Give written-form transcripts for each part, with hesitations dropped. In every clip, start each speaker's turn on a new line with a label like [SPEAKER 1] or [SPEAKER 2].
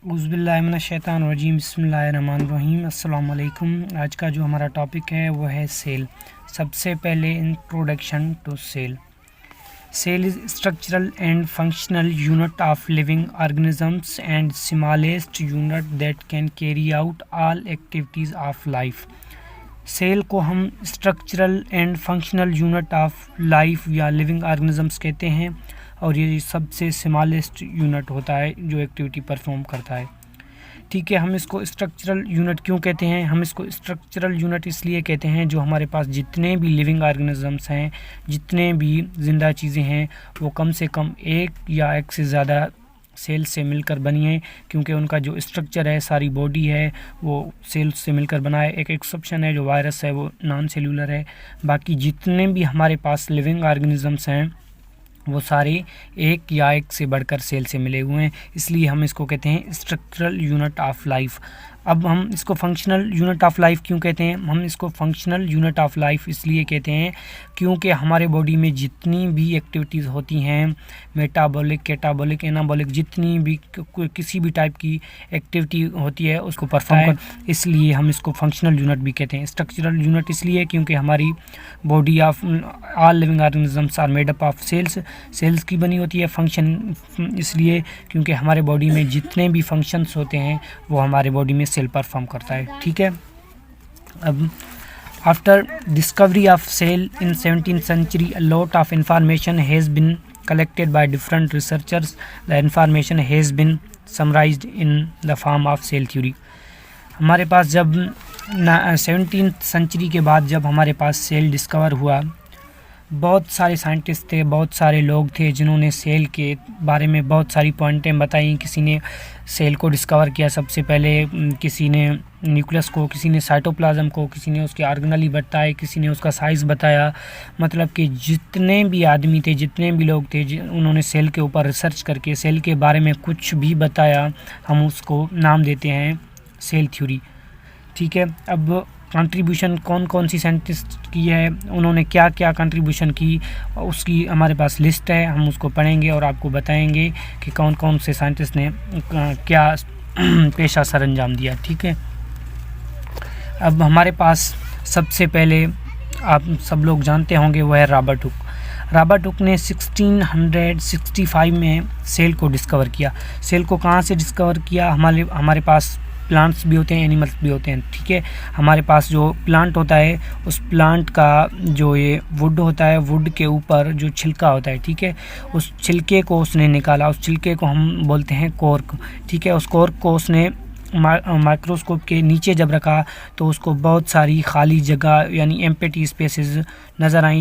[SPEAKER 1] औज़ुबिल्लाहिमिनश्शैतानिर्रजीम बिस्मिल्लाहिर्रहमानिर्रहीम अस्सलाम वालेकुम। आज का जो हमारा टॉपिक है वो है सेल। सबसे पहले introduction to cell. Cell is structural and functional unit of living organisms and smallest unit that can carry out all activities of life. Cell को हम structural and functional unit of life या living organisms कहते हैं और ये सबसे smallest unit होता है जो एक्टिविटी परफॉर्म करता है। ठीक है, हम इसको स्ट्रक्चरल यूनिट क्यों कहते हैं? हम इसको स्ट्रक्चरल यूनिट इसलिए कहते हैं जो हमारे पास जितने भी लिविंग ऑर्गेनिजम्स हैं, जितने भी ज़िंदा चीज़ें हैं, वो कम से कम एक या एक से ज़्यादा सेल से मिलकर बनी है, क्योंकि उनका जो स्ट्रक्चर है, सारी बॉडी है, वो सेल से मिलकर बना है। एक एक्सेप्शन है जो वायरस है, वो नॉन सेलुलर है। बाकी जितने भी हमारे पास लिविंग ऑर्गेनिजम्स हैं वो सारे एक या एक से बढ़कर सेल से मिले हुए हैं, इसलिए हम इसको कहते हैं स्ट्रक्चरल यूनिट ऑफ लाइफ। अब हम इसको फंक्शनल यूनिट ऑफ लाइफ क्यों कहते हैं? हम इसको फंक्शनल यूनिट ऑफ लाइफ इसलिए कहते हैं क्योंकि हमारे बॉडी में जितनी भी एक्टिविटीज़ होती हैं, मेटाबॉलिक, कैटाबॉलिक, एनाबॉलिक, जितनी भी किसी भी टाइप की एक्टिविटी होती है उसको परफॉर्म कर, इसलिए हम इसको फंक्शनल यूनिट भी कहते हैं। स्ट्रक्चरल यूनिट इसलिए क्योंकि हमारी body of all living organisms are made up of cells की बनी होती है। फंक्शन इसलिए क्योंकि हमारे बॉडी में जितने भी फंक्शंस होते हैं वो हमारे बॉडी में सेल परफॉर्म करता है। ठीक है, अब after discovery of cell in 17th century a lot of information has been collected by different researchers. The information has been summarized in the form of cell theory. हमारे पास जब 17th century के बाद जब हमारे पास सेल डिस्कवर हुआ, बहुत सारे scientist थे, बहुत सारे लोग थे जिन्होंने सेल के बारे में बहुत सारी पॉइंटें बताई। किसी ने सेल को डिस्कवर किया सबसे पहले, किसी ने न्यूक्लियस को, किसी ने साइटोप्लाज्म को, किसी ने उसके ऑर्गेनेली बताए, किसी ने उसका साइज़ बताया। मतलब कि जितने भी आदमी थे, जितने भी लोग थे, उन्होंने सेल के ऊपर रिसर्च करके सेल के बारे में कुछ भी बताया, हम उसको नाम देते हैं सेल थ्योरी। ठीक है, अब कंट्रीब्यूशन कौन कौन सी साइंटिस्ट की है, उन्होंने क्या क्या कंट्रीब्यूशन की, उसकी हमारे पास लिस्ट है, हम उसको पढ़ेंगे और आपको बताएंगे कि कौन कौन से साइंटिस्ट ने क्या पेशा सर अंजाम दिया। ठीक है, अब हमारे पास सबसे पहले आप सब लोग जानते होंगे वह है रॉबर्ट हुक। रॉबर्ट हुक ने 1665 में सेल को डिस्कवर किया। सेल को कहाँ से डिस्कवर किया? हमारे पास प्लांट्स भी होते हैं, एनिमल्स भी होते हैं। ठीक है, हमारे पास जो प्लांट होता है, उस प्लांट का जो ये वुड होता है, वुड के ऊपर जो छिलका होता है, ठीक है, उस छिलके को उसने निकाला। उस छिलके को हम बोलते हैं कॉर्क। ठीक है, उस कॉर्क को उसने माइक्रोस्कोप के नीचे जब रखा तो उसको बहुत सारी खाली जगह यानी एम्प्टी स्पेसेस नज़र आई,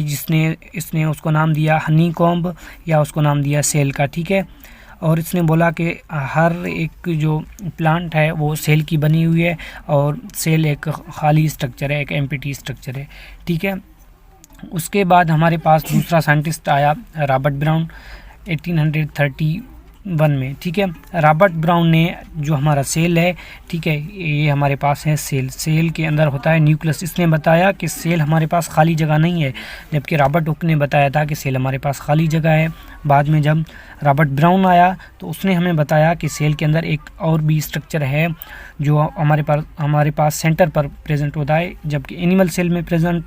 [SPEAKER 1] इसने उसको नाम दिया हनी कॉम्ब या उसको नाम दिया सेल का। ठीक है, और इसने बोला कि हर एक जो प्लांट है वो सेल की बनी हुई है और सेल एक खाली स्ट्रक्चर है, एक एम्प्टी स्ट्रक्चर है। ठीक है, उसके बाद हमारे पास दूसरा साइंटिस्ट आया रॉबर्ट ब्राउन 1831 में। ठीक है, रॉबर्ट ब्राउन ने जो हमारा सेल है, ठीक है, ये हमारे पास है सेल के अंदर होता है न्यूक्लियस। इसने बताया कि सेल हमारे पास खाली जगह नहीं है, जबकि रॉबर्ट हुक ने बताया था कि सेल हमारे पास खाली जगह है। बाद में जब रॉबर्ट ब्राउन आया तो उसने हमें बताया कि सेल के अंदर एक और भी स्ट्रक्चर है जो हमारे पास सेंटर पर प्रेजेंट होता है, जबकि एनिमल सेल में प्रेजेंट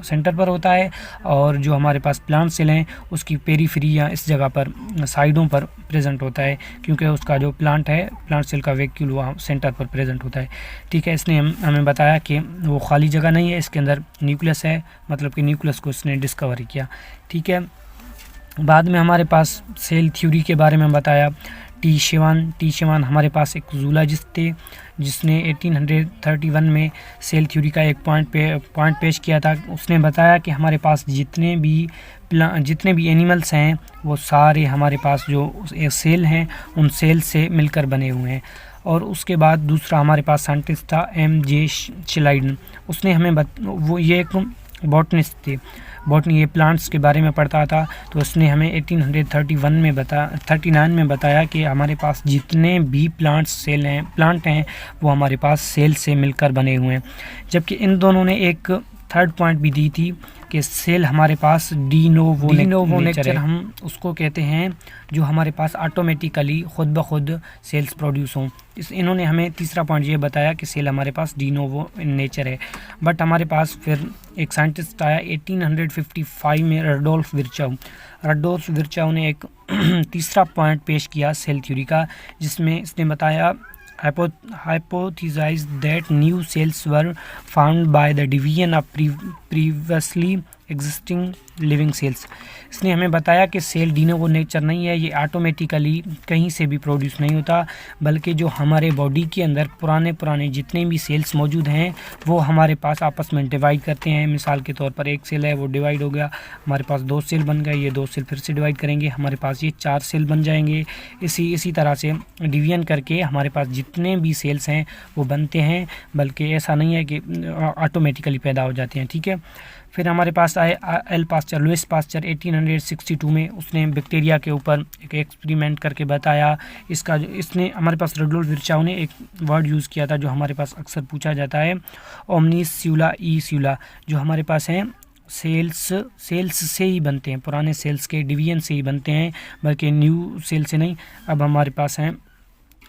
[SPEAKER 1] सेंटर पर होता है और जो हमारे पास प्लांट सेल हैं उसकी पेरीफेरी या इस जगह पर साइडों पर प्रेजेंट होता है, क्योंकि उसका जो प्लांट है, प्लांट सेल का वैक्यूल वहाँ सेंटर पर प्रेजेंट होता है। ठीक है, इसने हमें बताया कि वो खाली जगह नहीं है, इसके अंदर न्यूक्लियस है, मतलब कि न्यूक्लियस को इसने डिस्कवर किया। ठीक है, बाद में हमारे पास सेल थ्योरी के बारे में बताया टी शेवान हमारे पास एक जूलॉजिस्ट थे जिसने 1831 में सेल थ्योरी का एक पॉइंट पेश किया था। उसने बताया कि हमारे पास जितने भी एनिमल्स हैं वो सारे हमारे पास जो सेल हैं उन सेल से मिलकर बने हुए हैं। और उसके बाद दूसरा हमारे पास साइंटिस्ट था M.J. शिलाइडन। उसने हमें वो ये एक बॉटनिस्ट थे, बॉटनी ये प्लांट्स के बारे में पढ़ता था, तो उसने हमें 39 में बताया कि हमारे पास जितने भी प्लांट हैं वो हमारे पास सेल से मिलकर बने हुए हैं। जबकि इन दोनों ने एक थर्ड पॉइंट भी दी थी कि सेल हमारे पास डी नोवो नेचर हम उसको कहते हैं जो हमारे पास ऑटोमेटिकली खुद ब खुद सेल्स प्रोड्यूस हों। इन्होंने हमें तीसरा पॉइंट ये बताया कि सेल हमारे पास डी नोवो नेचर है। बट हमारे पास फिर एक साइंटिस्ट आया 1855 में रडोल्फ विर्चाउ ने एक तीसरा पॉइंट पेश किया सेल थ्योरी का, जिसमें इसने बताया hypothesized that new cells were found by the division of previously existing living cells। इसने हमें बताया कि सेल डी नोवो नेचर नहीं है, ये ऑटोमेटिकली कहीं से भी प्रोड्यूस नहीं होता, बल्कि जो हमारे बॉडी के अंदर पुराने जितने भी सेल्स मौजूद हैं वो हमारे पास आपस में डिवाइड करते हैं। मिसाल के तौर पर एक सेल है वो डिवाइड हो गया, हमारे पास 2 सेल बन गए, ये 2 सेल फिर से डिवाइड करेंगे, हमारे पास ये 4 सेल बन जाएंगे। इसी तरह से डिवीजन करके हमारे पास जितने भी सेल्स हैं वो बनते हैं, बल्कि ऐसा नहीं है कि ऑटोमेटिकली पैदा हो जाते हैं। ठीक है, फिर हमारे पास आए लुइस पास्चर 1862 में। उसने बैक्टीरिया के ऊपर एक एक्सपेरिमेंट करके बताया। इसने हमारे पास रडोल्फ विर्चाउ ने एक वर्ड यूज़ किया था जो हमारे पास अक्सर पूछा जाता है, ओमनिस स्यूला ई स्यूला, जो हमारे पास हैं सेल्स से ही बनते हैं, पुराने सेल्स के डिवीजन से ही बनते हैं, बल्कि न्यू सेल से नहीं। अब हमारे पास हैं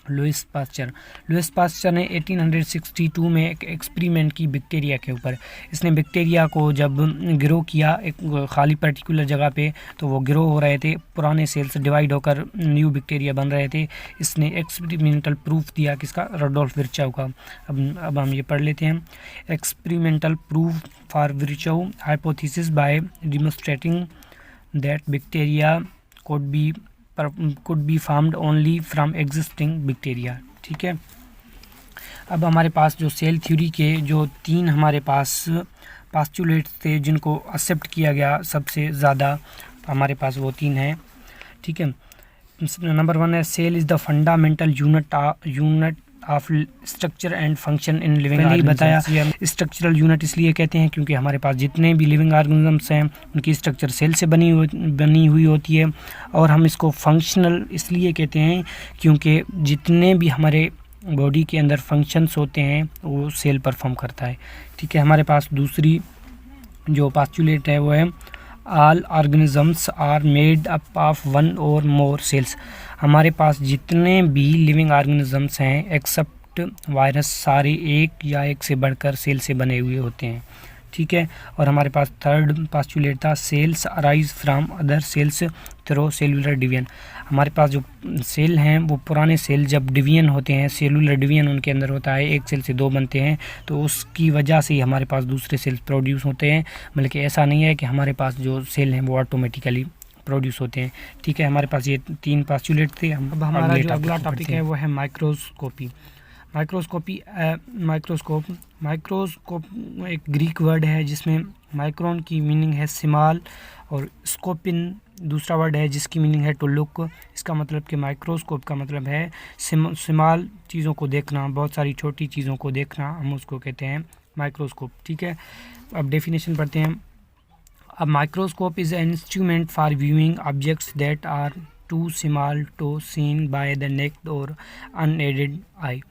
[SPEAKER 1] लुइस पास्चर ने 1862 में एक एक्सपेरिमेंट की बैक्टीरिया के ऊपर। इसने बैक्टीरिया को जब ग्रो किया एक खाली पर्टिकुलर जगह पे, तो वो ग्रो हो रहे थे, पुराने सेल्स डिवाइड होकर न्यू बैक्टीरिया बन रहे थे। इसने एक्सपेरिमेंटल प्रूफ दिया किसका, रडोल्फ विर्चाउ का। अब हम ये पढ़ लेते हैं। Experimental proof for Virchow hypothesis by demonstrating that bacteria could be formed only from existing bacteria। ठीक है, अब हमारे पास जो सेल थ्योरी के जो 3 हमारे पास पास्चुलेट्स थे जिनको एक्सेप्ट किया गया सबसे ज़्यादा, हमारे पास वो 3 हैं। ठीक है, नंबर 1 है cell is the fundamental unit of structure and function in living organism. बताया स्ट्रक्चरल यूनिट इसलिए कहते हैं क्योंकि हमारे पास जितने भी लिविंग ऑर्गेनिजम्स हैं उनकी स्ट्रक्चर सेल से बनी हुई होती है। और हम इसको फंक्शनल इसलिए कहते हैं क्योंकि जितने भी हमारे बॉडी के अंदर फंक्शंस होते हैं वो सेल परफॉर्म करता है। ठीक है, हमारे पास दूसरी जो पास्चुलेट है वो है all organisms are made up of 1 और मोर सेल्स। हमारे पास जितने भी लिविंग ऑर्गेनिजम्स हैं एक्सेप्ट वायरस सारे एक या एक से बढ़कर सेल से बने हुए होते हैं। ठीक है, और हमारे पास थर्ड पास्चुलेट था cells arise from other cells through cellular division. हमारे पास जो सेल हैं वो पुराने सेल जब डिवीजन होते हैं, सेलुलर डिवीजन उनके अंदर होता है, एक सेल से 2 बनते हैं, तो उसकी वजह से ही हमारे पास दूसरे सेल्स प्रोड्यूस होते हैं। बल्कि ऐसा नहीं है कि हमारे पास जो सेल हैं वो ऑटोमेटिकली प्रोड्यूस होते हैं। ठीक है, हमारे पास ये 3 पास्चुलेट थे। अब हमारा जो अगला टॉपिक है वो है माइक्रोस्कोपी। माइक्रोस्कोप एक ग्रीक वर्ड है जिसमें माइक्रोन की मीनिंग है स्मॉल और स्कोपिन दूसरा वर्ड है जिसकी मीनिंग है टू लुक। इसका मतलब कि माइक्रोस्कोप का मतलब है स्मॉल चीज़ों को देखना, बहुत सारी छोटी चीज़ों को देखना, हम उसको कहते हैं माइक्रोस्कोप। ठीक है, अब डेफिनेशन पढ़ते हैं। A microscope is an instrument for viewing objects that are too small to seen by the naked or unaided eye।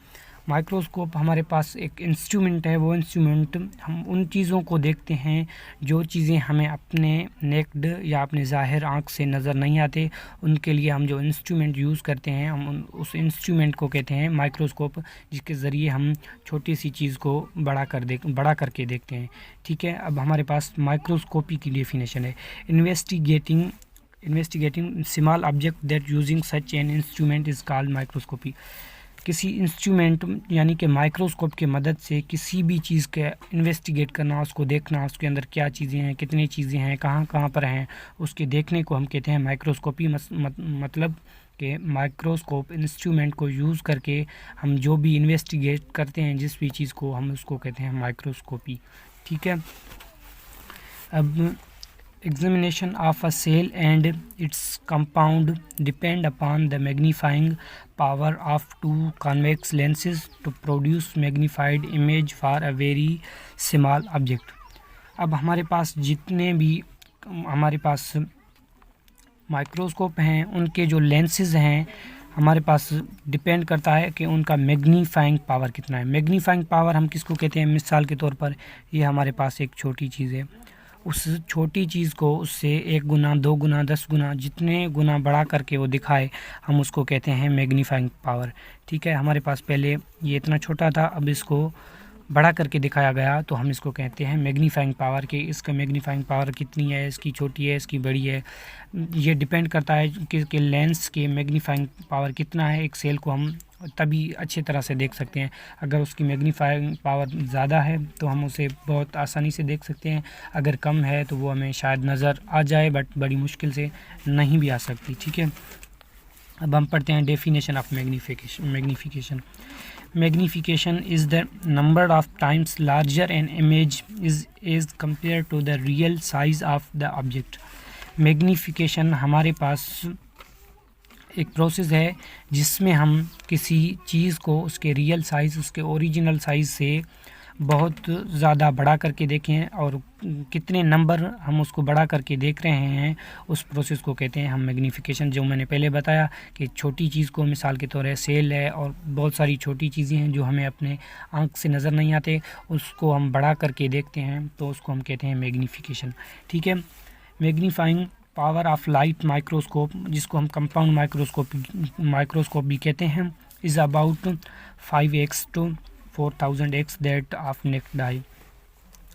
[SPEAKER 1] Microscope हमारे पास एक इंस्ट्रूमेंट है, वो इंस्ट्रूमेंट हम उन चीज़ों को देखते हैं जो चीज़ें हमें अपने नेक्ड या अपने ज़ाहिर आँख से नज़र नहीं आते। उनके लिए हम जो इंस्ट्रूमेंट यूज़ करते हैं हम उस इंस्ट्रूमेंट को कहते हैं माइक्रोस्कोप, जिसके ज़रिए हम छोटी सी चीज़ को बड़ा करके देखते हैं। ठीक है, अब हमारे पास माइक्रोस्कोपी की डेफिनेशन है investigating small object that using such an instrument is called microscopy. किसी इंस्ट्रूमेंट यानी कि माइक्रोस्कोप की मदद से किसी भी चीज़ के इन्वेस्टिगेट करना, उसको देखना, उसके अंदर क्या चीज़ें हैं, कितनी चीज़ें हैं, कहाँ पर हैं, उसके देखने को हम कहते हैं माइक्रोस्कोपी। मतलब कि माइक्रोस्कोप इंस्ट्रूमेंट को यूज़ करके हम जो भी इन्वेस्टिगेट करते हैं जिस भी चीज़ को, हम उसको कहते हैं माइक्रोस्कोपी। ठीक है, अब examination of a cell and its compound depend upon the magnifying power of 2 convex lenses to produce magnified image for a very small object। अब हमारे पास जितने भी हमारे पास माइक्रोस्कोप हैं उनके जो लेंसेज हैं हमारे पास डिपेंड करता है कि उनका मैग्नीफाइंग पावर कितना है। मैग्नीफाइंग पावर हम किसको कहते हैं? मिसाल के तौर पर ये हमारे पास एक छोटी चीज़ है, उस छोटी चीज़ को उससे 1 गुना 2 गुना 10 गुना जितने गुना बढ़ा करके वो दिखाए, हम उसको कहते हैं मैग्नीफाइंग पावर। ठीक है, हमारे पास पहले ये इतना छोटा था, अब इसको बड़ा करके दिखाया गया तो हम इसको कहते हैं मैग्नीफाइंग पावर। कि इसका मैग्नीफाइंग पावर कितनी है, इसकी छोटी है, इसकी बड़ी है, ये डिपेंड करता है कि लेंस के मैग्नीफाइंग पावर कितना है। एक सेल को हम तभी अच्छी तरह से देख सकते हैं, अगर उसकी मैग्नीफाइंग पावर ज़्यादा है तो हम उसे बहुत आसानी से देख सकते हैं, अगर कम है तो वो हमें शायद नज़र आ जाए बट बड़ी मुश्किल से नहीं भी आ सकती। ठीक है, अब हम पढ़ते हैं definition of magnification. Magnification is the number of times larger an image is compared to the real size of the object. Magnification हमारे पास एक प्रोसेस है जिसमें हम किसी चीज़ को उसके रियल साइज़, उसके ओरिजिनल साइज़ से बहुत ज़्यादा बढ़ा करके देखें और कितने नंबर हम उसको बढ़ा करके देख रहे हैं, उस प्रोसेस को कहते हैं हम मैग्नीफिकेशन। जो मैंने पहले बताया कि छोटी चीज़ को मिसाल के तौर है सेल है और बहुत सारी छोटी चीज़ें हैं जो हमें अपने आँख से नज़र नहीं आते, उसको हम बढ़ा करके देखते हैं तो उसको हम कहते हैं मैग्नीफिकेशन। ठीक है, magnifying power of light microscope, जिसको हम कंपाउंड माइक्रोस्कोप भी कहते हैं, is about 5x to 4000x that of necked आई।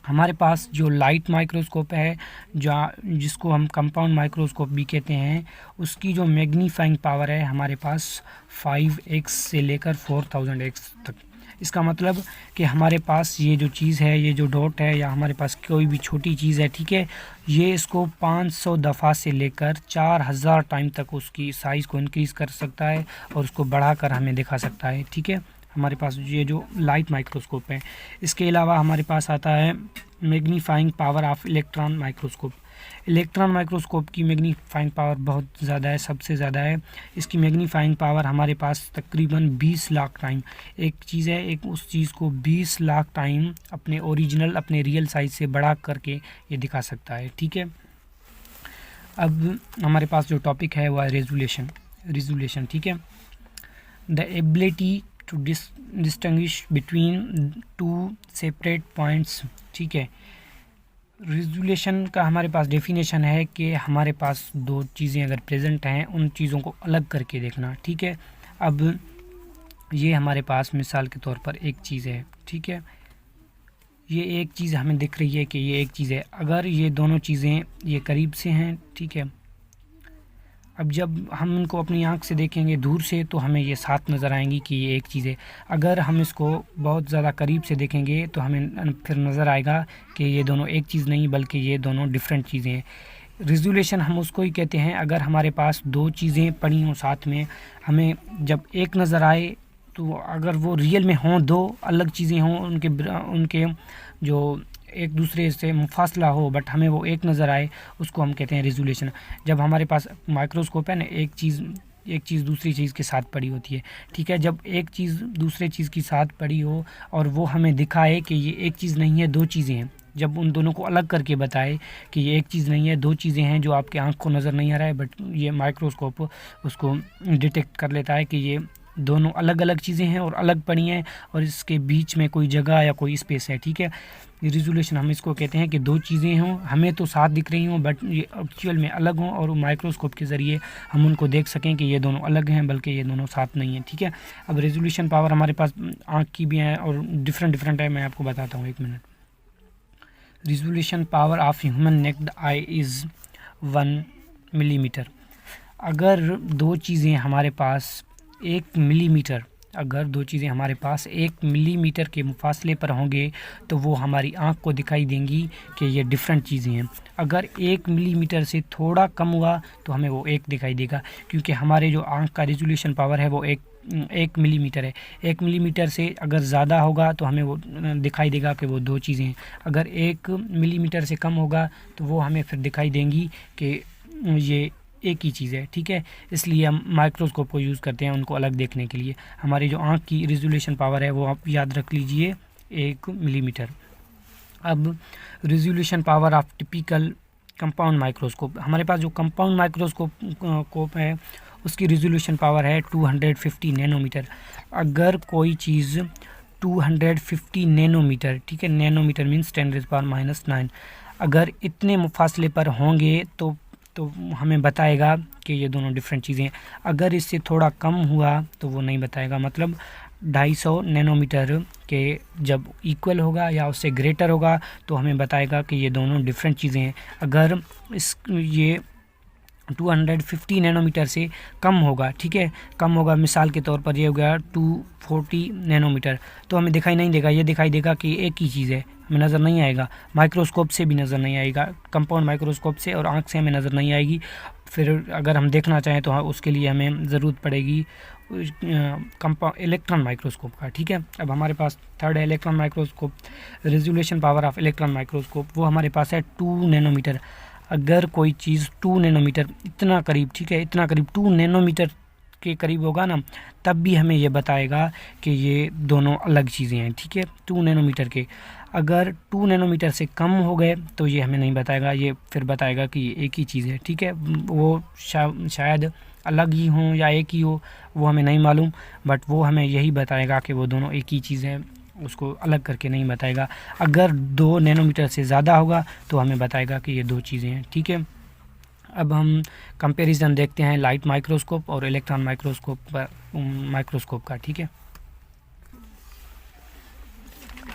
[SPEAKER 1] हमारे पास जो लाइट माइक्रोस्कोप है, जिसको हम कंपाउंड माइक्रोस्कोप भी कहते हैं, उसकी जो मैग्नीफाइंग पावर है हमारे पास 5x से लेकर 4000x तक। इसका मतलब कि हमारे पास ये जो चीज़ है, ये जो डॉट है या हमारे पास कोई भी छोटी चीज़ है, ठीक है, ये इसको 500 दफ़ा से लेकर 4000 टाइम तक उसकी साइज़ को इंक्रीज़ कर सकता है और उसको बढ़ाकर हमें दिखा सकता है। ठीक है, हमारे पास ये जो लाइट माइक्रोस्कोप है। इसके अलावा हमारे पास आता है magnifying power of electron microscope. Electron microscope की मैग्नीफाइंग पावर बहुत ज़्यादा है, सबसे ज़्यादा है। इसकी मैग्नीफाइंग पावर हमारे पास तकरीबन 20 लाख टाइम, एक चीज़ है, एक उस चीज़ को 20 लाख टाइम अपने ओरिजिनल, अपने रियल साइज से बढ़ा करके ये दिखा सकता है। ठीक है, अब हमारे पास जो टॉपिक है वो है रेजोल्यूशन। ठीक है, the ability to distinguish between two separate points. ठीक है, रेजोल्यूशन का हमारे पास डेफिनेशन है कि हमारे पास दो चीज़ें अगर प्रेजेंट हैं, उन चीज़ों को अलग करके देखना। ठीक है, अब ये हमारे पास मिसाल के तौर पर एक चीज़ है, ठीक है, ये एक चीज़ हमें दिख रही है कि ये एक चीज़ है। अगर ये दोनों चीज़ें ये करीब से हैं, ठीक है, अब जब हम इनको अपनी आँख से देखेंगे दूर से तो हमें ये साथ नज़र आएंगी कि ये एक चीज़ है। अगर हम इसको बहुत ज़्यादा करीब से देखेंगे तो हमें फिर नज़र आएगा कि ये दोनों एक चीज़ नहीं बल्कि ये दोनों डिफरेंट चीज़ें हैं। रेजोल्यूशन हम उसको ही कहते हैं, अगर हमारे पास दो चीज़ें पड़ी हों साथ में, हमें जब एक नज़र आए तो अगर वो रियल में हों, दो अलग चीज़ें हों, उनके जो एक दूसरे से मुफासला हो बट हमें वो एक नज़र आए, उसको हम कहते हैं रेजोल्यूशन। जब हमारे पास माइक्रोस्कोप है ना, एक चीज़ दूसरी चीज़ के साथ पड़ी होती है, ठीक है, जब एक चीज़ दूसरे चीज़ के साथ पड़ी हो और वो हमें दिखाए कि ये एक चीज़ नहीं है, दो चीज़ें हैं, जब उन दोनों को अलग करके बताए कि ये एक चीज़ नहीं है, दो चीज़ें हैं जो आपके आँख को नज़र नहीं आ रहा है बट ये माइक्रोस्कोप उसको डिटेक्ट कर लेता है कि ये दोनों अलग अलग चीज़ें हैं और अलग पड़ी हैं और इसके बीच में कोई जगह या कोई स्पेस है। ठीक है, रेजोल्यूशन हम इसको कहते हैं कि दो चीज़ें हों, हमें तो साथ दिख रही हों बट ये एक्चुअल में अलग हों और माइक्रोस्कोप के ज़रिए हम उनको देख सकें कि ये दोनों अलग हैं बल्कि ये दोनों साथ नहीं हैं। ठीक है, अब रेजोल्यूशन पावर हमारे पास आँख की भी है और डिफरेंट है, मैं आपको बताता हूँ, एक minute. Resolution power of human necked I is 1 millimetre. अगर दो चीज़ें हमारे पास 1 मिलीमीटर, अगर दो चीज़ें हमारे पास 1 मिलीमीटर के मुफासले पर होंगे तो वो हमारी आँख को दिखाई देंगी कि ये डिफरेंट चीज़ें हैं। अगर 1 मिलीमीटर से थोड़ा कम हुआ तो हमें वो एक दिखाई देगा, क्योंकि हमारे जो आँख का रेजोल्यूशन पावर है वो एक मिलीमीटर है। 1 मिलीमीटर से अगर ज़्यादा होगा तो हमें वो दिखाई देगा कि वो दो चीज़ें हैं। अगर 1 मिलीमीटर से कम होगा तो वो हमें फिर दिखाई देंगी कि ये एक ही चीज़ है। ठीक है, इसलिए हम माइक्रोस्कोप को यूज़ करते हैं उनको अलग देखने के लिए। हमारी जो आँख की रेजोल्यूशन पावर है वो आप याद रख लीजिए 1 मिलीमीटर। अब resolution power of typical compound microscope, हमारे पास जो कंपाउंड माइक्रोस्कोप है उसकी रिजोल्यूशन पावर है 250 नैनोमीटर। अगर कोई चीज़ 250 नैनोमीटर, ठीक है, नैनोमीटर मीन्स 10⁻⁹, अगर इतने फासले पर होंगे तो हमें बताएगा कि ये दोनों डिफरेंट चीज़ें हैं। अगर इससे थोड़ा कम हुआ तो वो नहीं बताएगा, मतलब 250 नैनोमीटर के जब इक्वल होगा या उससे ग्रेटर होगा तो हमें बताएगा कि ये दोनों डिफरेंट चीज़ें हैं। अगर ये 250 नैनोमीटर से कम होगा, ठीक है, कम होगा, मिसाल के तौर पर ये हो गया 240 नैनोमीटर, तो हमें दिखाई नहीं देगा, ये दिखाई देगा कि एक ही चीज़ है, हमें नज़र नहीं आएगा, माइक्रोस्कोप से भी नज़र नहीं आएगा, कंपाउंड माइक्रोस्कोप से और आँख से हमें नज़र नहीं आएगी। फिर अगर हम देखना चाहें तो उसके लिए हमें ज़रूरत पड़ेगी इलेक्ट्रॉन माइक्रोस्कोप का, ठीक है। अब हमारे पास थर्ड है electron microscope. Resolution power of electron microscope वो हमारे पास है 2 नैनोमीटर। अगर कोई चीज़ 2 नैनोमीटर इतना करीब, ठीक है, इतना करीब 2 नैनोमीटर के करीब होगा ना, तब भी हमें ये बताएगा कि ये दोनों अलग चीज़ें हैं, ठीक है, 2 नैनोमीटर के। अगर 2 नैनोमीटर से कम हो गए तो ये हमें नहीं बताएगा, ये फिर बताएगा कि ये एक ही चीज़ है, ठीक है। वो शायद अलग ही हो या एक ही हो, वो हमें नहीं मालूम, बट वो हमें यही बताएगा कि वो दोनों एक ही चीज़ है, उसको अलग करके नहीं बताएगा। अगर 2 नैनोमीटर से ज़्यादा होगा तो हमें बताएगा कि ये दो चीज़ें हैं, ठीक है। अब हम कंपैरिजन देखते हैं लाइट माइक्रोस्कोप और इलेक्ट्रॉन माइक्रोस्कोप का, ठीक है।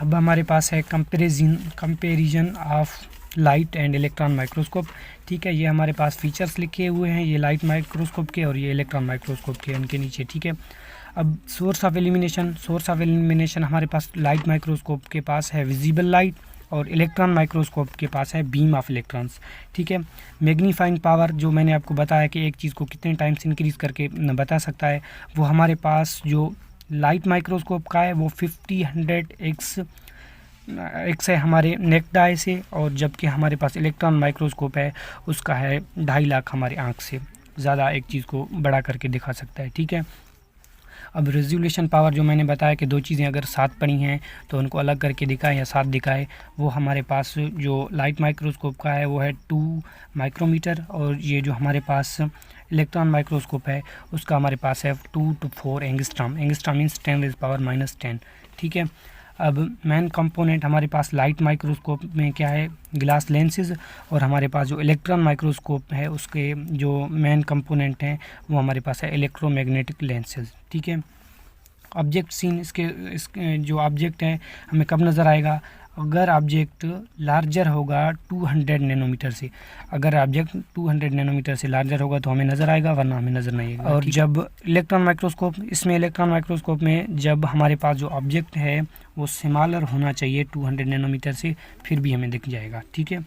[SPEAKER 1] अब हमारे पास है comparison of light and electron microscope, ठीक है। ये हमारे पास फीचर्स लिखे हुए हैं, ये लाइट माइक्रोस्कोप के और ये इलेक्ट्रॉन माइक्रोस्कोप के, उनके नीचे, ठीक है। अब सोर्स ऑफ एलिमिनेशन हमारे पास लाइट माइक्रोस्कोप के पास है विजिबल लाइट और इलेक्ट्रॉन माइक्रोस्कोप के पास है बीम ऑफ इलेक्ट्रॉन्स, ठीक है। मैग्नीफाइंग पावर जो मैंने आपको बताया कि एक चीज़ को कितने टाइम्स इंक्रीज़ करके बता सकता है, वो हमारे पास जो लाइट माइक्रोस्कोप का है वो 50-100x है हमारे नेक्ड आई से, और जबकि हमारे पास इलेक्ट्रॉन माइक्रोस्कोप है उसका है 2.5 लाख हमारे आँख से ज़्यादा एक चीज़ को बड़ा करके दिखा सकता है, ठीक है। अब रेजोल्यूशन पावर जो मैंने बताया कि दो चीज़ें अगर साथ पड़ी हैं तो उनको अलग करके दिखाए या साथ दिखाए, वो हमारे पास जो लाइट माइक्रोस्कोप का है वो है 2 माइक्रोमीटर, और ये जो हमारे पास इलेक्ट्रॉन माइक्रोस्कोप है उसका हमारे पास है 2 to 4 एंगस्ट्रॉम मीन्स 10⁻⁻10, ठीक है। अब मेन कंपोनेंट हमारे पास लाइट माइक्रोस्कोप में क्या है, ग्लास लेंसेज, और हमारे पास जो इलेक्ट्रॉन माइक्रोस्कोप है उसके जो मेन कंपोनेंट हैं वो हमारे पास है इलेक्ट्रोमैग्नेटिक लेंसेज, ठीक है। ऑब्जेक्ट सीन, इसके जो ऑब्जेक्ट है हमें कब नज़र आएगा, अगर ऑब्जेक्ट लार्जर होगा 200 नैनोमीटर से, अगर ऑब्जेक्ट 200 नैनोमीटर से लार्जर होगा तो हमें नज़र आएगा, वरना हमें नज़र नहीं आएगा। और जब इलेक्ट्रॉन माइक्रोस्कोप में जब हमारे पास जो ऑब्जेक्ट है वो स्मॉलर होना चाहिए 200 नैनोमीटर से, फिर भी हमें दिख जाएगा, ठीक है।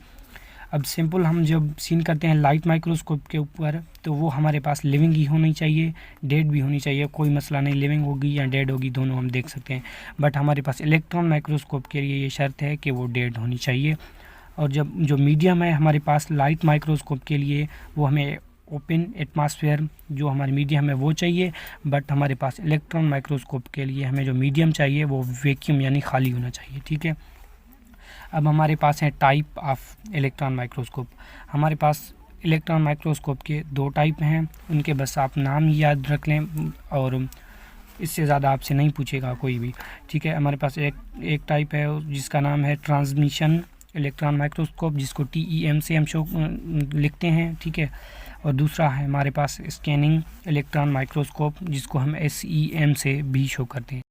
[SPEAKER 1] अब सिंपल हम जब सीन करते हैं लाइट माइक्रोस्कोप के ऊपर तो वो हमारे पास लिविंग ही होनी चाहिए, डेड भी होनी चाहिए, कोई मसला नहीं, लिविंग होगी या डेड होगी दोनों हम देख सकते हैं। बट हमारे पास इलेक्ट्रॉन माइक्रोस्कोप के लिए ये शर्त है कि वो डेड होनी चाहिए। और जब जो मीडियम है हमारे पास लाइट माइक्रोस्कोप के लिए वो हमें ओपन एटमॉस्फेयर जो हमारी मीडियम है वो चाहिए, बट हमारे पास इलेक्ट्रॉन माइक्रोस्कोप के लिए हमें जो मीडियम चाहिए वो वैक्यूम यानी खाली होना चाहिए, ठीक है। अब हमारे पास है टाइप ऑफ इलेक्ट्रॉन माइक्रोस्कोप। हमारे पास इलेक्ट्रॉन माइक्रोस्कोप के 2 टाइप हैं, उनके बस आप नाम ही याद रख लें और इससे ज़्यादा आपसे नहीं पूछेगा कोई भी, ठीक है। हमारे पास एक टाइप है जिसका नाम है ट्रांसमिशन इलेक्ट्रॉन माइक्रोस्कोप, जिसको TEM से हम लिखते हैं, ठीक है। और दूसरा है हमारे पास स्कैनिंग इलेक्ट्रॉन माइक्रोस्कोप, जिसको हम SEM से भी शो करते हैं।